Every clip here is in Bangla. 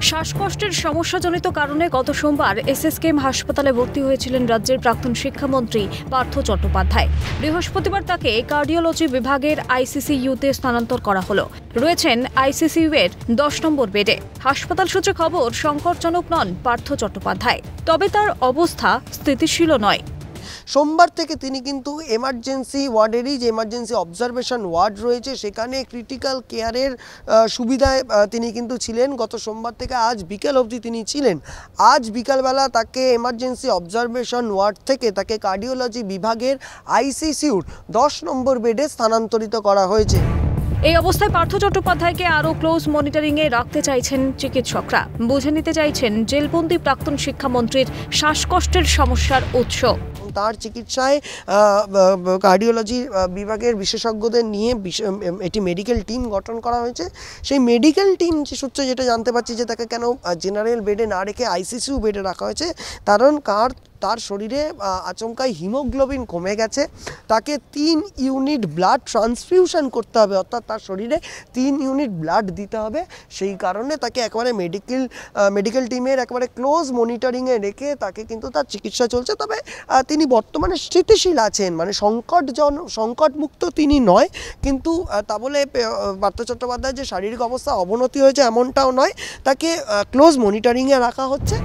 শ্বাসকষ্টের সমস্যাজনিত কারণে গত সোমবার এসএসকেএম হাসপাতালে ভর্তি হয়েছিলেন রাজ্যের প্রাক্তন শিক্ষামন্ত্রী পার্থ চট্টোপাধ্যায়। বৃহস্পতিবার তাকে কার্ডিওলজি বিভাগের আইসিসিইউতে স্থানান্তর করা হলো। রয়েছেন আইসিসিইউ এর 10 নম্বর বেডে। হাসপাতাল সূত্রে খবর, সংকটজনক নন পার্থ চট্টোপাধ্যায়, তবে তার অবস্থা স্থিতিশীল নয়। সোমবার থেকে তিনি কিন্তু এমার্জেন্সি ওয়ার্ডেরই যে এমার্জেন্সি অবজারভেশন ওয়ার্ড রয়েছে সেখানে ক্রিটিক্যাল কেয়ারের সুবিধায় তিনি কিন্তু ছিলেন। গত সোমবার থেকে আজ বিকেল অবধি তিনি ছিলেন। আজ বিকালবেলা তাকে এমার্জেন্সি অবজারভেশন ওয়ার্ড থেকে তাকে কার্ডিওলজি বিভাগের আইসিসিইউর 10 নম্বর বেডে স্থানান্তরিত করা হয়েছে। এই অবস্থায় পার্থ চট্টোপাধ্যায়কে আরও ক্লোজ মনিটরিংয়ে রাখতে চাইছেন চিকিৎসকরা। বুঝে নিতে চাইছেন জেলবন্দি প্রাক্তন শিক্ষামন্ত্রীর শ্বাসকষ্টের সমস্যার উৎস। তার চিকিৎসায় কার্ডিওলজি বিভাগের বিশেষজ্ঞদের নিয়ে একটি মেডিকেল টিম গঠন করা হয়েছে। সেই মেডিকেল টিম সূত্রে যেটা জানতে পারছি যে তাকে কেন জেনারেল বেডে না রেখে আইসিসিইউ বেডে রাখা হয়েছে, কারণ তার শরীরে আচমকাই হিমোগ্লোবিন কমে গেছে। তাকে 3 ইউনিট ব্লাড ট্রান্সফিউশন করতে হবে, অর্থাৎ তার শরীরে 3 ইউনিট ব্লাড দিতে হবে। সেই কারণে তাকে একেবারে মেডিকেল টিমের একেবারে ক্লোজ মনিটরিংয়ে রেখে তাকে কিন্তু তার চিকিৎসা চলছে। তবে তিনি বর্তমানে স্থিতিশীল আছেন, মানে সংকটমুক্ত তিনি নয়, কিন্তু তা বলে পার্থ চট্টোপাধ্যায়ের যে শারীরিক অবস্থা অবনতি হয়েছে এমনটাও নয়। তাকে ক্লোজ মনিটরিংয়ে রাখা হচ্ছে।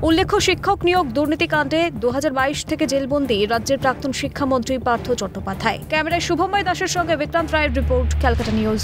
উল্লেখ্য, শিক্ষক নিয়োগ দুর্নীতিকাণ্ডে 2022 থেকে জেলবন্দি রাজ্যের প্রাক্তন শিক্ষামন্ত্রী পার্থ চট্টোপাধ্যায়। ক্যামেরায় শুভময় দাসের সঙ্গে বিক্রান্ত রায়ের রিপোর্ট, ক্যালকাটা নিউজ।